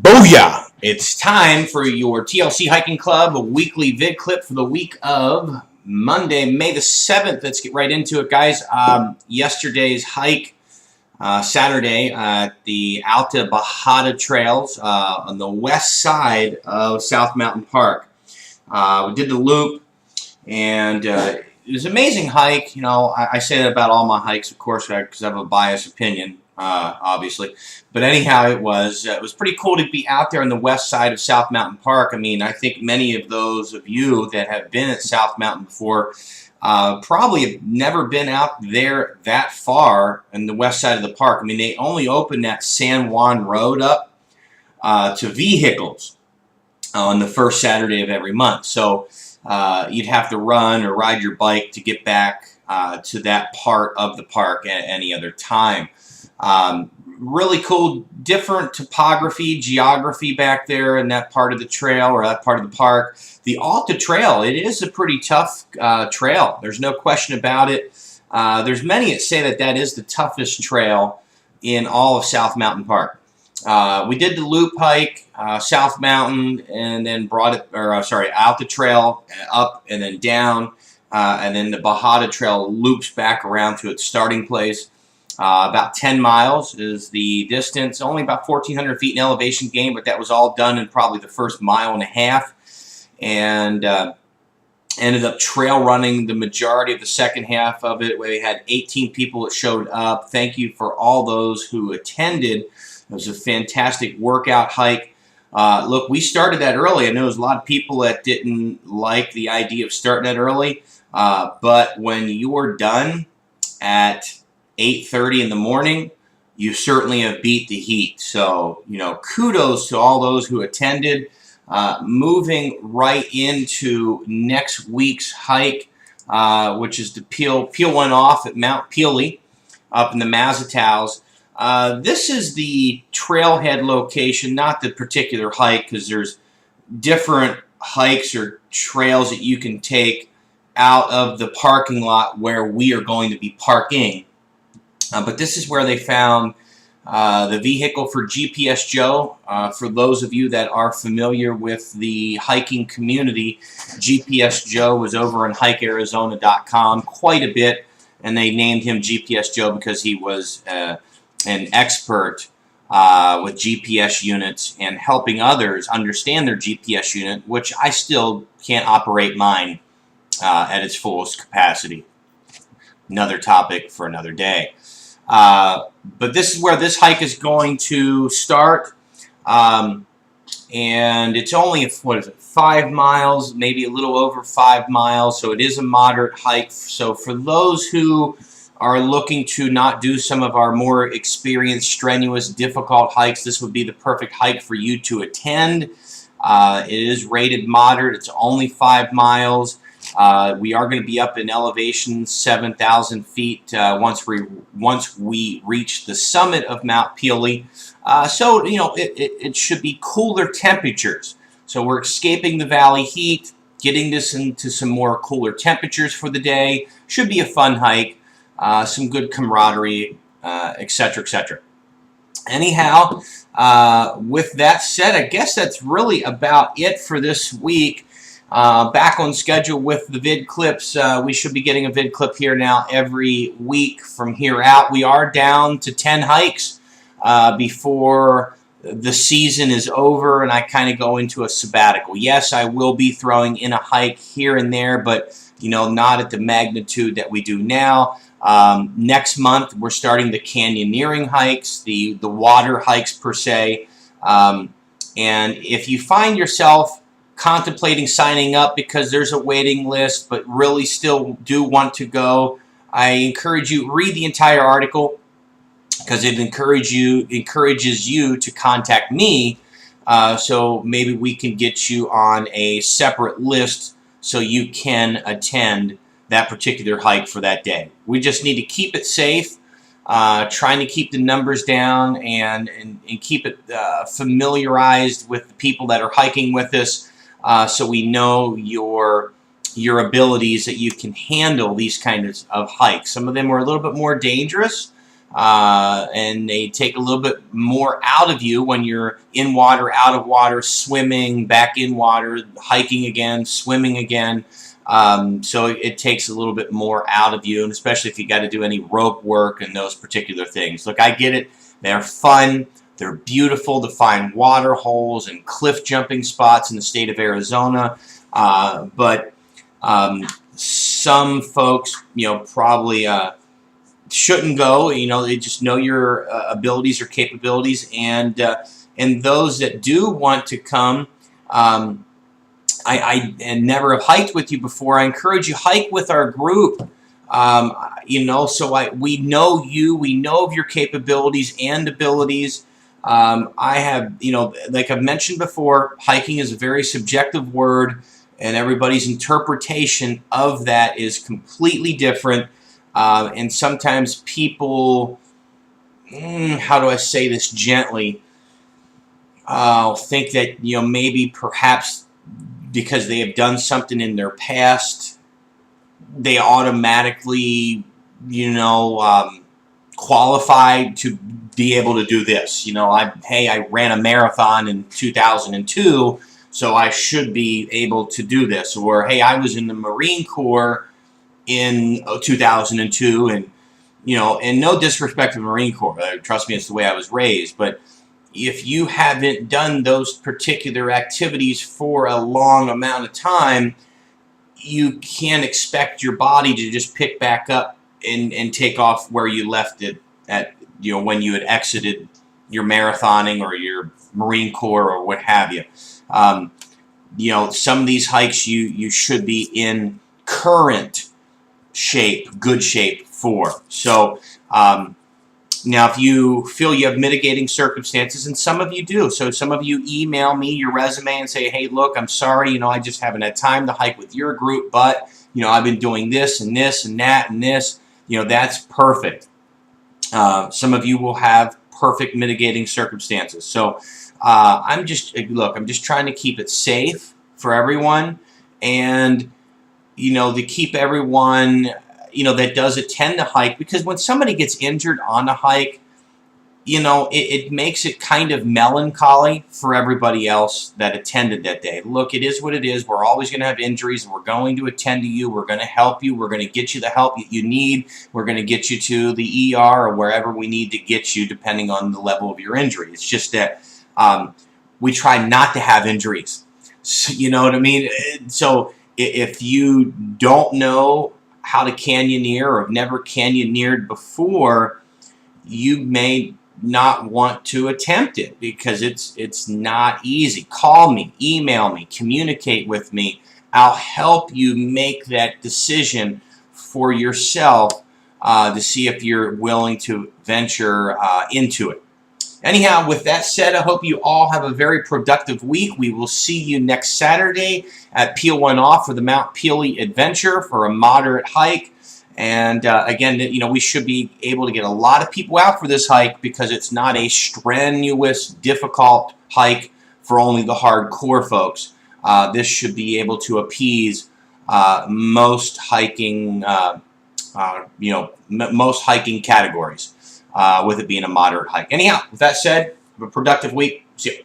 Booyah! It's time for your TLC Hiking Club, a weekly vid clip for the week of Monday, May the 7th. Let's get right into it, guys. Yesterday's hike, Saturday, at the Alta Bajada Trails on the west side of South Mountain Park. We did the loop, and it was an amazing hike. You know, I say that about all my hikes, of course, because I have a biased opinion. Obviously, but anyhow, it was pretty cool to be out there on the west side of South Mountain Park. I mean, I think many of those of you that have been at South Mountain before probably have never been out there that far on the west side of the park. I mean, they only opened that San Juan Road up to vehicles on the first Saturday of every month. So you'd have to run or ride your bike to get back to that part of the park at any other time. Really cool, different topography, geography back there in that part of the trail or that part of the park. The Alta Trail, it is a pretty tough trail. There's no question about it. There's many that say that that is the toughest trail in all of South Mountain Park. We did the loop hike, South Mountain, and then Alta Trail up and then down, and then the Bajada Trail loops back around to its starting place. About 10 miles is the distance, only about 1,400 feet in elevation gain, but that was all done in probably the first mile and a half, and ended up trail running the majority of the second half of it. We had 18 people that showed up. Thank you for all those who attended. It was a fantastic workout hike. Look, we started that early. I know there's a lot of people that didn't like the idea of starting that early, but when you're done at 8:30 in the morning, you certainly have beat the heat. So, you know, kudos to all those who attended. Moving right into next week's hike, which is to peel one off at Mount Peely up in the Mazatals. This is the trailhead location, not the particular hike, because there's different hikes or trails that you can take out of the parking lot where we are going to be parking. But this is where they found the vehicle for GPS Joe. For those of you that are familiar with the hiking community, GPS Joe was over on hikearizona.com quite a bit, and they named him GPS Joe because he was an expert with GPS units and helping others understand their GPS unit, which I still can't operate mine at its fullest capacity. Another topic for another day. But this is where this hike is going to start, and it's only, 5 miles, maybe a little over 5 miles, so it is a moderate hike. So for those who are looking to not do some of our more experienced, strenuous, difficult hikes, this would be the perfect hike for you to attend. It is rated moderate. It's only 5 miles. We are going to be up in elevation 7,000 feet once we reach the summit of Mount Peely. So, you know, it should be cooler temperatures. So we're escaping the valley heat, getting this into some more cooler temperatures for the day. Should be a fun hike, some good camaraderie, etc., etc. Anyhow, with that said, I guess that's really about it for this week. Back on schedule with the vid clips. We should be getting a vid clip here now every week from here out. We are down to 10 hikes before the season is over and I kind of go into a sabbatical. Yes, I will be throwing in a hike here and there, but you know, not at the magnitude that we do now. Next month we're starting the canyoneering hikes, the water hikes per se. And if you find yourself contemplating signing up because there's a waiting list but really still do want to go, I encourage you, read the entire article because it encourages you to contact me, so maybe we can get you on a separate list so you can attend that particular hike for that day. We just need to keep it safe, trying to keep the numbers down and keep it familiarized with the people that are hiking with us. So we know your abilities that you can handle these kinds of hikes. Some of them are a little bit more dangerous, and they take a little bit more out of you when you're in water, out of water, swimming, back in water, hiking again, swimming again. So it takes a little bit more out of you, and especially if you got to do any rope work and those particular things. Look, I get it. They're fun. They're beautiful to find water holes and cliff jumping spots in the state of Arizona. But some folks, probably shouldn't go. They just know your abilities or capabilities, and those that do want to come. I never have hiked with you before. I encourage you, hike with our group. So we know you. We know of your capabilities and abilities. I have, like I've mentioned before, hiking is a very subjective word, and everybody's interpretation of that is completely different. And sometimes people, how do I say this gently, think that, maybe perhaps because they have done something in their past, they automatically, qualified to be able to do this. I ran a marathon in 2002, so I should be able to do this. Or, hey, I was in the Marine Corps in 2002, and, and no disrespect to the Marine Corps. Trust me, it's the way I was raised. But if you haven't done those particular activities for a long amount of time, you can't expect your body to just pick back up and take off where you left it at, when you had exited your marathoning or your Marine Corps or what have you. Some of these hikes you should be in current shape, good shape for. So, now, if you feel you have mitigating circumstances, and some of you do, so some of you email me your resume and say, hey, look, I'm sorry, I just haven't had time to hike with your group, but, I've been doing this and this and that and this, that's perfect. Some of you will have perfect mitigating circumstances. So I'm just trying to keep it safe for everyone, and, to keep everyone that does attend the hike, because when somebody gets injured on a hike, it makes it kind of melancholy for everybody else that attended that day. Look, it is what it is. We're always going to have injuries, and we're going to attend to you. We're going to help you. We're going to get you the help that you need. We're going to get you to the ER or wherever we need to get you, depending on the level of your injury. It's just that we try not to have injuries. So, you know what I mean? So if you don't know how to canyoneer or have never canyoneered before, you may not want to attempt it because it's not easy. Call me, email me, communicate with me. I'll help you make that decision for yourself to see if you're willing to venture into it. Anyhow, with that said, I hope you all have a very productive week. We will see you next Saturday at Peel One Off for the Mount Peely Adventure for a moderate hike. And again, we should be able to get a lot of people out for this hike because it's not a strenuous, difficult hike for only the hardcore folks. This should be able to appease most hiking, most hiking categories, with it being a moderate hike. Anyhow, with that said, have a productive week. See you.